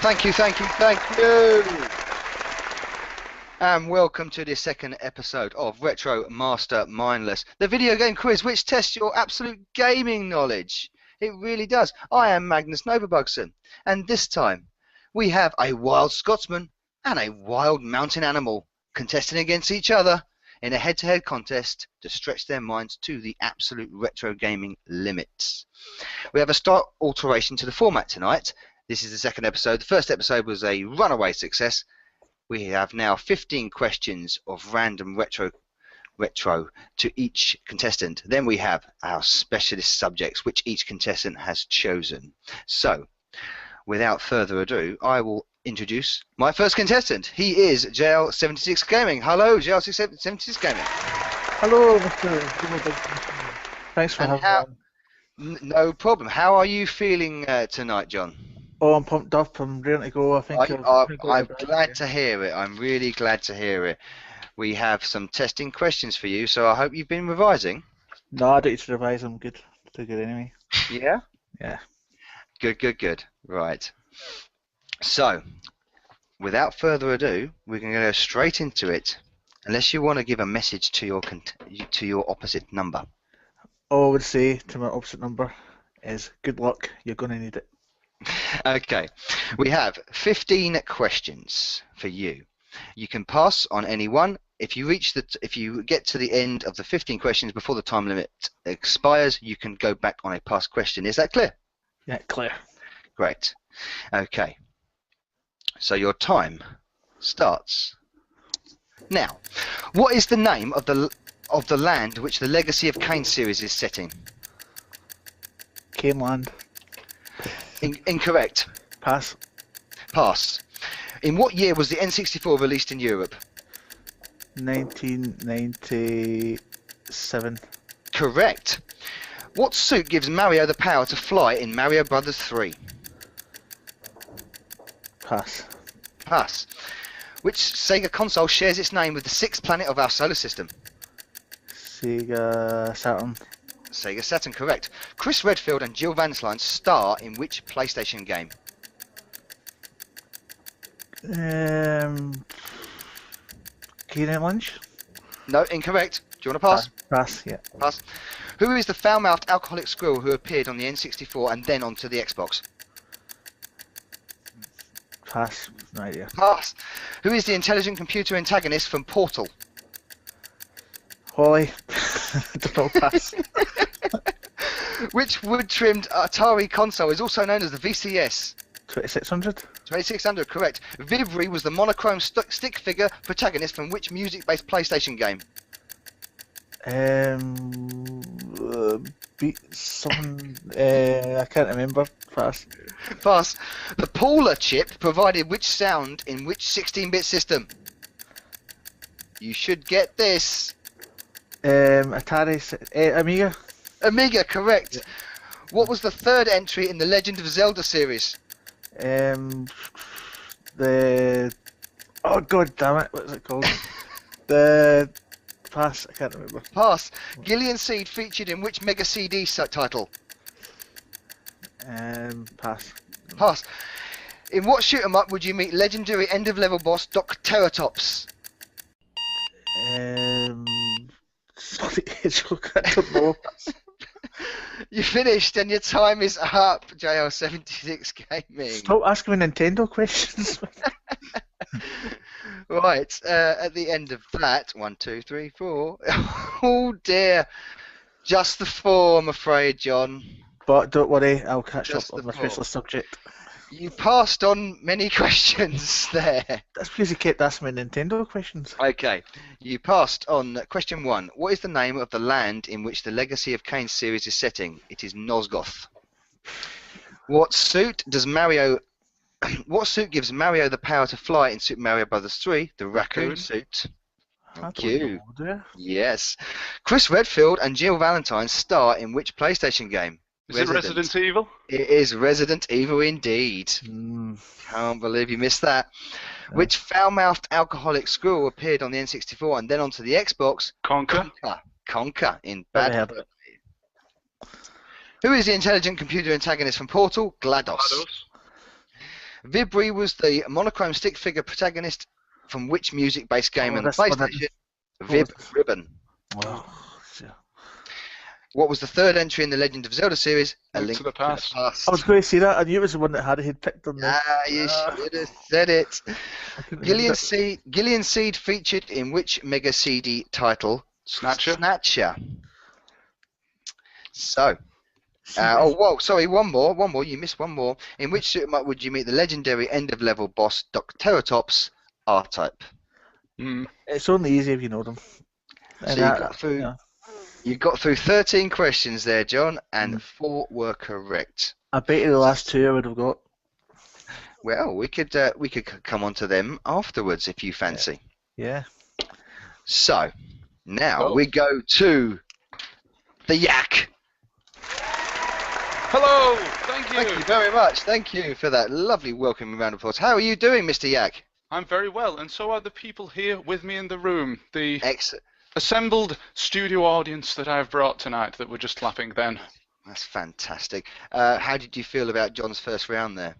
thank you. And welcome to the second episode of Retro MasterMindless, the video game quiz which tests your absolute gaming knowledge. It really does. I am Magnus Novabugson, and this time we have a wild Scotsman and a wild mountain animal contesting against each other in a head-to-head contest to stretch their minds to the absolute retro gaming limits. We have a slight alteration to the format tonight. This is the second episode. The first episode was a runaway success. We have now 15 questions of random retro to each contestant. Then we have our specialist subjects which each contestant has chosen. So, without further ado, I will introduce my first contestant. He is JL76 Gaming. Hello, JL76 Gaming. Hello, Mr. Thanks for having me. No problem. How are you feeling tonight, John? Oh, I'm pumped up. I'm ready to go. I'm glad to hear it. I'm really glad to hear it. We have some testing questions for you, so I hope you've been revising. No, I don't need to revise. I'm good. Too good anyway. Yeah? Yeah. Good. Right. So, without further ado, we're going to go straight into it. Unless you want to give a message to your opposite number. All I would say to my opposite number is good luck. You're going to need it. Okay, we have 15 questions for you. You can pass on any one. If you get to the end of the 15 questions before the time limit expires, you can go back on a past question. Is that clear? Yeah, clear. Great. Okay. So your time starts now. What is the name of the land which the Legacy of Kain series is setting? Caneland. Incorrect. Pass. Pass. In what year was the N64 released in Europe? 1997. Correct. What suit gives Mario the power to fly in Mario Brothers 3? Pass. Pass. Which Sega console shares its name with the sixth planet of our solar system? Sega Saturn. Sega Saturn, correct. Chris Redfield and Jill Valentine star in which PlayStation game? Keenan Lynch? No, incorrect. Do you want to pass? Pass, yeah. Pass. Who is the foul-mouthed alcoholic squirrel who appeared on the N64 and then onto the Xbox? Pass. No idea. Pass. Who is the intelligent computer antagonist from Portal? Holly. Don't know, pass. Which wood-trimmed Atari console is also known as the VCS? 2600? 2600, correct. Vivri was the monochrome stick figure protagonist from which music-based PlayStation game? I can't remember. Pass. Pass. The Paula chip provided which sound in which 16-bit system? You should get this. Atari, Amiga. Amiga, correct. Yeah. What was the third entry in the Legend of Zelda series? Oh god damn it, what is it called? The pass, I can't remember. Pass. Gillian Seed featured in which Mega CD title? Pass. Pass. In what shoot 'em up would you meet legendary end of level boss Doc Teratops? Sorry, I don't know. You finished and your time is up, JL76 Gaming. Stop asking me Nintendo questions. Right, at the end of that, 1, 2, 3, 4. Oh dear, just the 4, I'm afraid, John. But don't worry, I'll catch Just up on the my 4. special subject. You passed on many questions there. That's because you kept asking me Nintendo questions. Okay, you passed on question 1. What is the name of the land in which the Legacy of Kain series is setting? It is Nosgoth. What suit gives Mario the power to fly in Super Mario Bros. 3? The raccoon suit. Thank you. Yes. Chris Redfield and Jill Valentine star in which PlayStation game? Is it Resident Evil? It is Resident Evil indeed. Can't believe you missed that. Yeah. Which foul-mouthed alcoholic squirrel appeared on the N64 and then onto the Xbox? Conker. Conker in Never Bad. heard of it. Who is the intelligent computer antagonist from Portal? GLaDOS. Vibri was the monochrome stick figure protagonist from which music-based game on the this one PlayStation? What Vib was- Ribbon. Well, yeah. What was the third entry in the Legend of Zelda series? A Link to the Past. I was going to say that. I knew it was the one that Harry had picked on there. Ah, you should have said it. I couldn't Gillian remember it. Seed featured in which Mega CD title? Snatcher. Snatcher. So, oh, whoa, sorry, one more. You missed one more. In which suit would you meet the legendary end-of-level boss, Doctoratops R-Type? It's only easy if you know them. So you got through 13 questions there, John, and 4 were correct. I bet you the last 2 I would have got. Well, we could come on to them afterwards if you fancy. Yeah. So, now we go to the Yak. Hello, thank you. Thank you very much. Thank you for that lovely welcoming round of applause. How are you doing, Mr. Yak? I'm very well, and so are the people here with me in the room. The Excellent. assembled studio audience that I've brought tonight that were just clapping then. That's fantastic. How did you feel about John's first round there?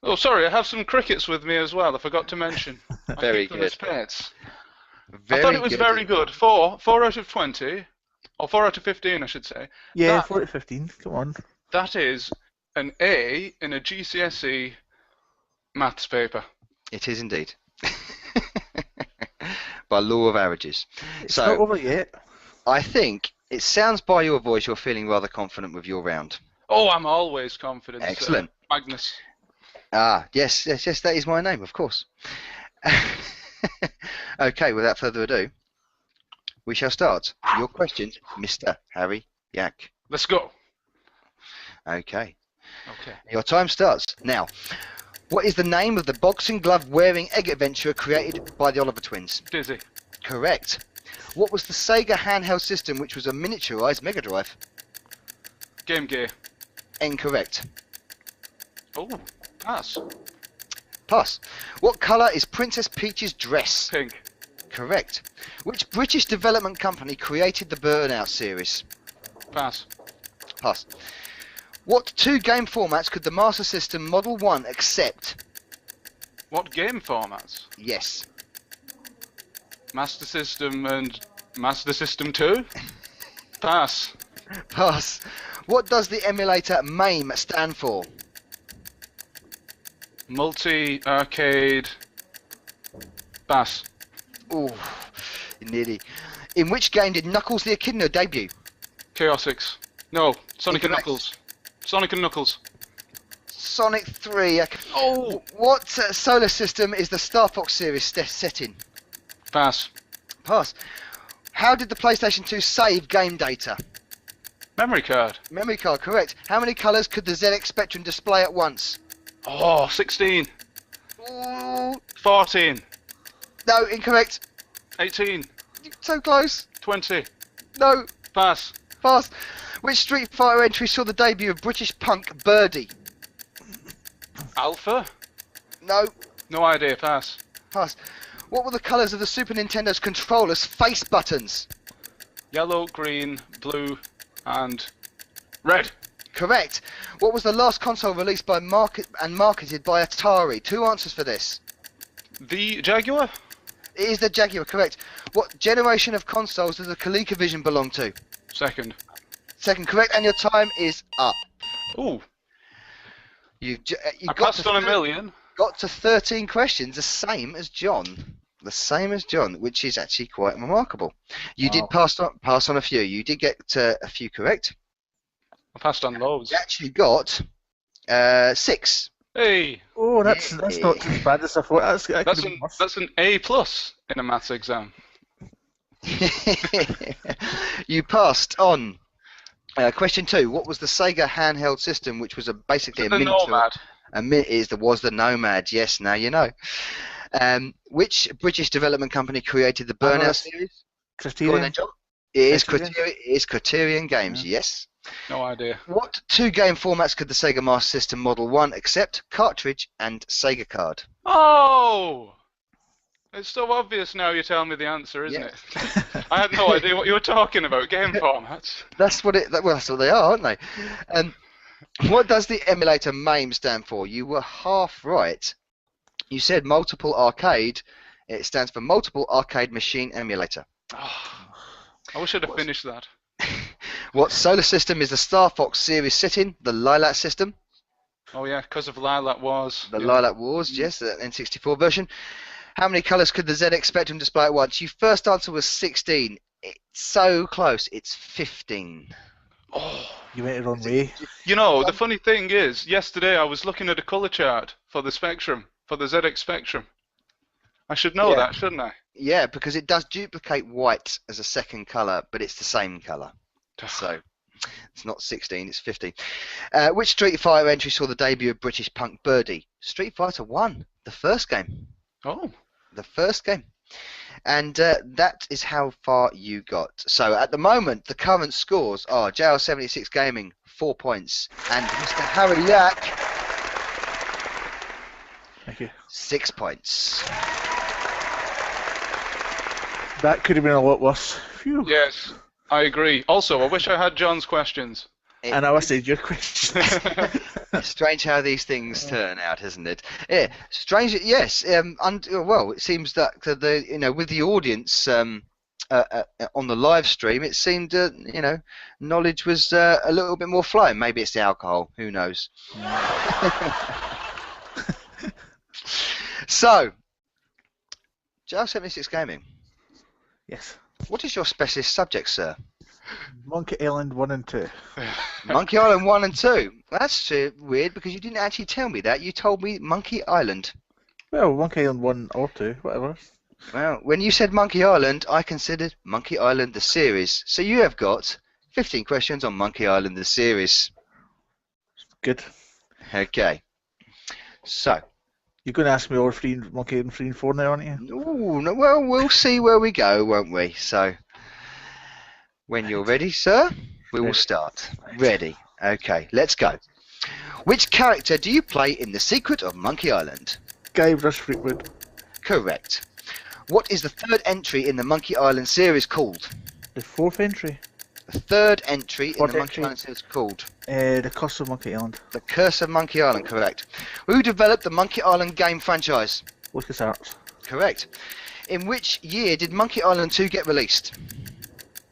Oh, sorry, I have some crickets with me as well. I forgot to mention. Very I keep them good. as pets. I thought it was very good. 4 out of 20, or 4 out of 15, I should say. Yeah, 4 to 15. Come on. That is an A in a GCSE maths paper. It is indeed. By law of averages. It's not over yet. I think it sounds by your voice you're feeling rather confident with your round. Oh, I'm always confident. Excellent. Magnus. Ah, yes, that is my name, of course. Okay, without further ado, we shall start. Your questions, Mr. Harry Yack. Let's go. Okay. Okay. Your time starts now. What is the name of the boxing glove wearing egg adventurer created by the Oliver twins? Dizzy. Correct. What was the Sega handheld system which was a miniaturized Mega Drive? Game Gear. Incorrect. Oh, pass. Pass. What colour is Princess Peach's dress? Pink. Correct. Which British development company created the Burnout series? Pass. Pass. What 2 game formats could the Master System Model 1 accept? What game formats? Yes. Master System and Master System 2? Pass. Pass. What does the emulator MAME stand for? Multi-arcade. Pass. Ooh, nearly. In which game did Knuckles the Echidna debut? Chaotix. No, Sonic and Incorrect. Knuckles. Sonic and Knuckles. Sonic 3. Oh! What solar system is the Star Fox series set in? Pass. Pass. How did the PlayStation 2 save game data? Memory card. Memory card, correct. How many colours could the ZX Spectrum display at once? Oh, 16. Ooh, 14. no, incorrect. 18. So close. 20. No, Pass. pass. Which Street Fighter entry saw the debut of British punk Birdie? Alpha? No, No idea. Pass. pass. What were the colours of the Super Nintendo's controller's face buttons? Yellow, green, blue, and red. Correct. What was the last console released by marketed by Atari? 2 answers for this. The Jaguar? It is the Jaguar, correct. What generation of consoles does the ColecoVision belong to? Second. Second, correct, and your time is up. Ooh, You I passed on a million. got to 13 questions, the same as John. The same as John, which is actually quite remarkable. You did pass on a few. You did get a few correct. I passed on loads. You actually got 6. Hey, Oh, that's not too bad as I thought. That could have been worse. that's an A plus in a maths exam. You passed on. Question 2. What was the Sega handheld system, which was basically a The miniature? Nomad. Was the Nomad? Yes, now you know. Which British development company created the Burnout series? Go on Criterion. then, John. It is Criterion. Criterion. It is Criterion Games. Yes. No idea. What 2 game formats could the Sega Master System Model 1 accept? Cartridge and Sega card. Oh! It's so obvious now you tell me the answer, isn't Yeah. it? I had no idea what you were talking about. Game formats. That's what that's what they are, aren't they? What does the emulator MAME stand for? You were half right. You said multiple arcade. It stands for multiple arcade machine emulator. Oh, I wish I'd have finished that. What solar system is the Star Fox series set in? The Lilac system. Oh yeah, because of Lilac Wars. The Lilac Wars, yes, the N64 version. How many colours could the ZX Spectrum display at once? Your first answer was 16. It's so close. It's 15. Oh, You went the wrong way. you know, the funny thing is, yesterday I was looking at a colour chart for the Spectrum, for the ZX Spectrum. I should know that, shouldn't I? Yeah, because it does duplicate white as a second colour, but it's the same colour. So it's not 16, it's 15. Which Street Fighter entry saw the debut of British punk Birdie? Street Fighter 1, the first game. Oh. The first game. And that is how far you got. So at the moment, the current scores are JL76 Gaming, 4 points, and Mr. Harry Yack, Thank you. 6 points. That could have been a lot worse. Phew. Yes, I agree. Also, I wish I had John's questions. And I was saying your question. It's strange how these things turn out, isn't it? Yeah, strange. Yes. Well, it seems that with the audience on the live stream, it seemed knowledge was a little bit more flowing. Maybe it's the alcohol. Who knows? So, JL76 Gaming. Yes. What is your specialist subject, sir? Monkey Island 1 and 2. Monkey Island 1 and 2. That's weird because you didn't actually tell me that. You told me Monkey Island. Well, Monkey Island 1 or 2, whatever. Well, when you said Monkey Island, I considered Monkey Island the series. So you have got 15 questions on Monkey Island the series. Good. Okay. So. You're going to ask me all Monkey Island 3 and 4 now, aren't you? Ooh, no, well, we'll see where we go, won't we? So, when you're ready, sir, we will start. Ready. Okay, let's go. Which character do you play in The Secret of Monkey Island? Guy Rush Fleetwood. Correct. What is the third entry in the Monkey Island series called? The fourth entry. The third entry in Fourth the Monkey entry. Island series called? The Curse of Monkey Island. The Curse of Monkey Island, correct. Who developed the Monkey Island game franchise? LucasArts. Correct. In which year did Monkey Island 2 get released?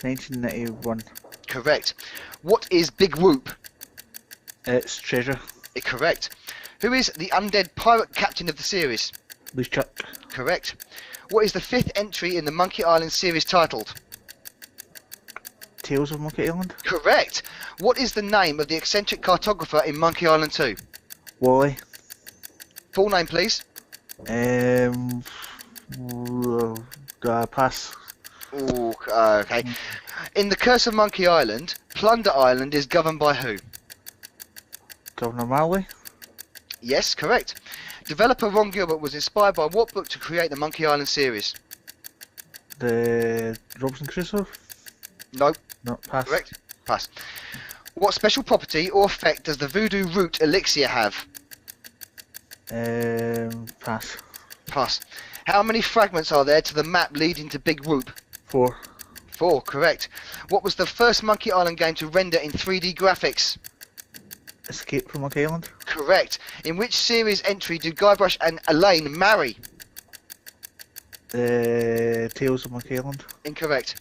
1991. Correct. What is Big Whoop? It's Treasure. Correct. Who is the undead pirate captain of the series? Loose Chuck. Correct. What is the fifth entry in the Monkey Island series titled? Tales of Monkey Island. Correct. What is the name of the eccentric cartographer in Monkey Island 2? Wally. Full name, please. Pass. Ooh, okay. In The Curse of Monkey Island, Plunder Island is governed by who? Governor Marley. Yes, correct. Developer Ron Gilbert was inspired by what book to create the Monkey Island series? The Robinson Crusoe. Nope. No, pass. Correct. Pass. What special property or effect does the voodoo root elixir have? Pass. Pass. How many fragments are there to the map leading to Big Whoop? 4. 4, correct. What was the first Monkey Island game to render in 3D graphics? Escape from Monkey Island. Correct. In which series entry do Guybrush and Elaine marry? Tales of Monkey Island. Incorrect.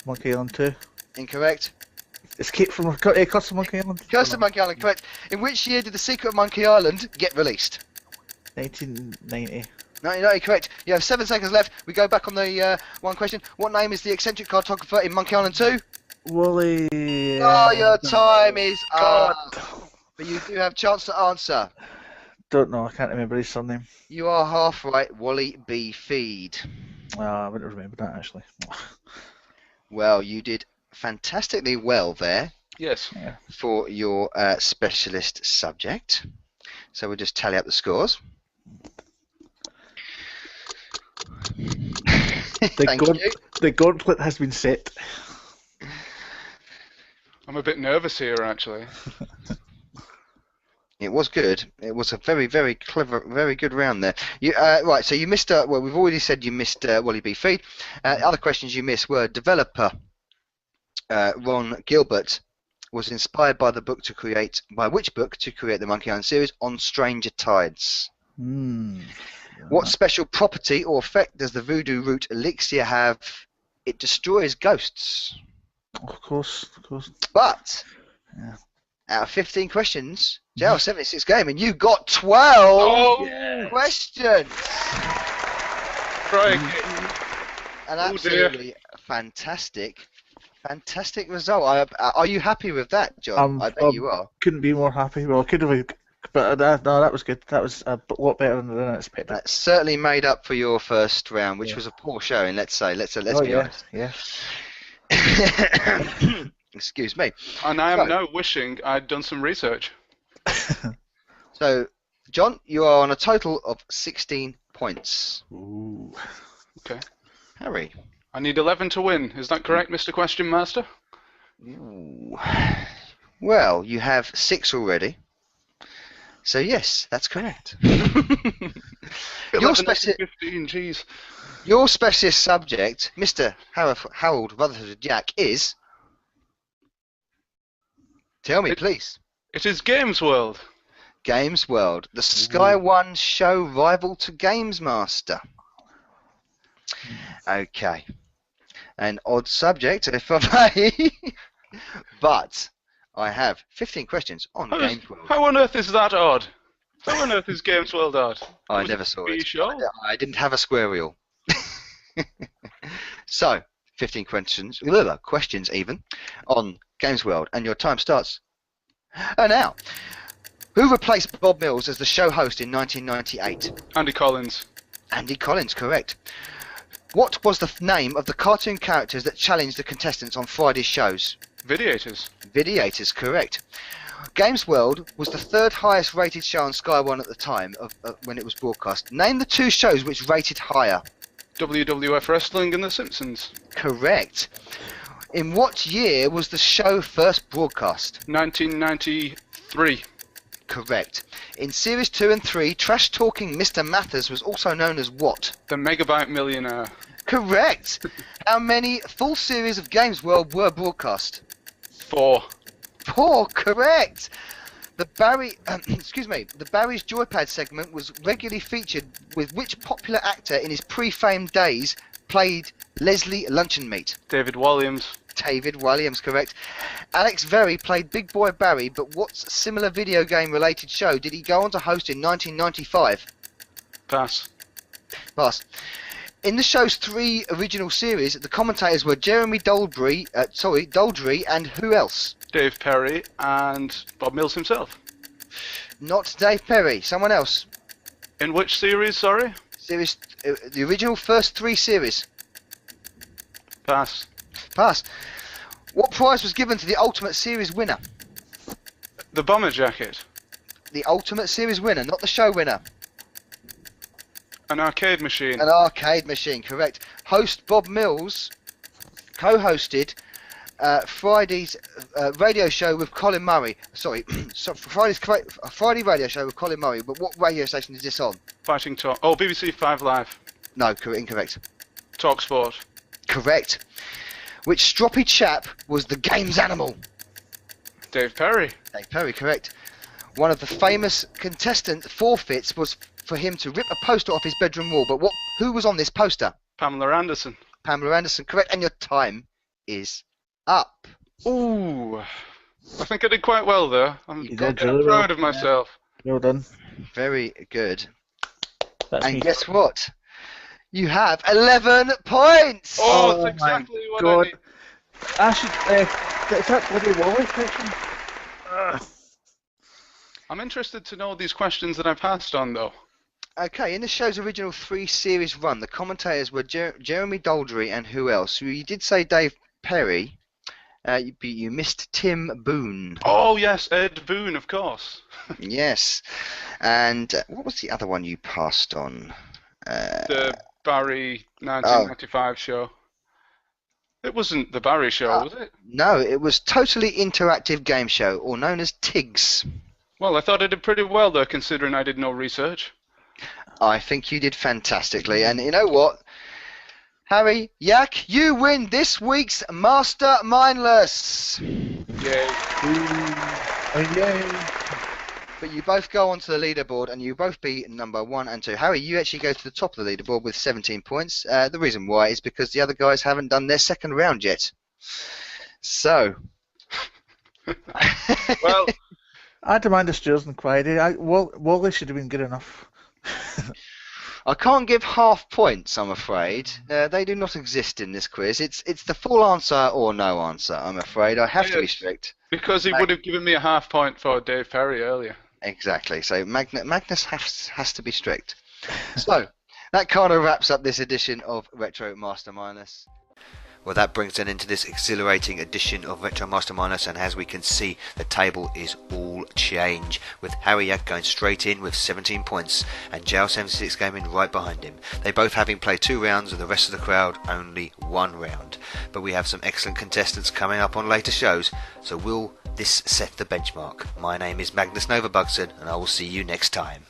Monkey Island 2. Incorrect. Escape from Curse of Monkey Island. Curse of Monkey Island, correct. In which year did The Secret of Monkey Island get released? 1990. 1990, correct. You have 7 seconds left. We go back on the one question. What name is the eccentric cartographer in Monkey Island 2? Wally. Oh, your time is up. But you do have a chance to answer. Don't know, I can't remember his surname. You are half right, Wally B. Feed. I wouldn't remember that actually. Well, you did fantastically well there. Yes. Yeah. For your specialist subject. So we'll just tally up the scores. The gauntlet has been set. I'm a bit nervous here, actually. It was good. It was a very, very clever, very good round there. You right, so you missed. Well, we've already said you missed Wally B. Feed. Other questions you missed were developer Ron Gilbert was inspired by which book to create the Monkey Island series On Stranger Tides? What special property or effect does the voodoo root elixir have? It destroys ghosts. Of course. But Yeah. out of 15 questions, JL 76 game, and you got 12 Oh, questions. Crikey. An Oh, dear. absolutely fantastic result. Are you happy with that, John? I bet you are. Couldn't be more happy. Well, could have, but no, that was good. That was a lot better than I expected. That certainly made up for your first round, which was a poor showing. Let's be honest. Yeah. Excuse me. And I am now wishing I'd done some research. So, John, you are on a total of 16 points. Ooh. Okay. Harry. I need 11 to win. Is that correct, Mr. Question Master? Ooh. Well, you have 6 already. So yes, that's correct. 11 to 15, jeez. Your specialist subject, Mr. Harold Rutherford Yack, is... Tell me, please. It is Games World. Games World, the Sky One show rival to Games Master. Okay. An odd subject, if I may. But I have 15 questions on Games World. How on earth is that odd? How on earth is Games World odd? I never saw it. Show? I didn't have a square reel. So, 15 questions even, on Games World, and your time starts now. Who replaced Bob Mills as the show host in 1998? Andy Collins. Andy Collins, correct. What was the name of the cartoon characters that challenged the contestants on Friday's shows? Videators. Videators, correct. Games World was the 3rd highest rated show on Sky One at the time of when it was broadcast. Name the 2 shows which rated higher. WWF Wrestling and The Simpsons. Correct. In what year was the show first broadcast? 1993. Correct. In Series 2 and 3, trash-talking Mr. Mathers was also known as what? The Megabyte Millionaire. Correct. How many full series of Games World were broadcast? 4. 4, correct. The Barry's Joypad segment was regularly featured with which popular actor in his pre-fame days played Leslie Luncheonmeat? David Walliams. David Williams, correct. Alex Very played Big Boy Barry, but what similar video game related show did he go on to host in 1995? Pass. Pass. In the show's 3 original series, the commentators were Jeremy Daldry and who else? Dave Perry and Bob Mills himself. Not Dave Perry, someone else. In which series, sorry? The original first 3 series. Pass. Pass. What prize was given to the Ultimate Series winner? The Bomber Jacket. The Ultimate Series winner, not the show winner. An arcade machine. An arcade machine, correct. Host Bob Mills co-hosted Friday's radio show with Colin Murray. Sorry, Friday radio show with Colin Murray. But what radio station is this on? Fighting Talk. Oh, BBC 5 Live. No, incorrect. Talk Sport. Correct. Which stroppy chap was the game's animal? Dave Perry. Dave Perry, correct. One of the famous contestant forfeits was for him to rip a poster off his bedroom wall. But who was on this poster? Pamela Anderson. Pamela Anderson, correct. And your time is up. Ooh. I think I did quite well there. I'm really proud of myself. Well done. Very good. That's me. Guess what? You have 11 points! Oh, that's exactly what I need. I should... is that bloody Wally question? I'm interested to know these questions that I passed on, though. Okay, in the show's original 3-series run, the commentators were Jeremy Daldry and who else? You did say Dave Perry, but you missed Tim Boone. Oh, yes, Ed Boone, of course. Yes. And what was the other one you passed on? The Barry 1995 show. It wasn't the Barry show, was it? No, it was Totally Interactive Game Show, or known as TIGS. Well, I thought I did pretty well there, considering I did no research. I think you did fantastically, and you know what? Harry Yack, you win this week's Master Mindless. Yay. Yay. But you both go onto the leaderboard and you both beat number 1 and 2. Harry, you actually go to the top of the leaderboard with 17 points. The reason why is because the other guys haven't done their second round yet. So. Well, I demand a Steers inquiry. Wally should have been good enough. I can't give half points, I'm afraid. They do not exist in this quiz. It's the full answer or no answer, I'm afraid. I have to be strict. because he would have given me a half point for Dave Ferry earlier. Exactly. So Magnus has to be strict. So that kind of wraps up this edition of Retro MasterMindless. Well, that brings an end to this exhilarating edition of Retro MasterMindless, and as we can see, the table is all change, with Harry Yack going straight in with 17 points, and JL76 Gaming right behind him. They both having played 2 rounds, and the rest of the crowd only 1 round. But we have some excellent contestants coming up on later shows, so will this set the benchmark? My name is Magnus Novabugson, and I will see you next time.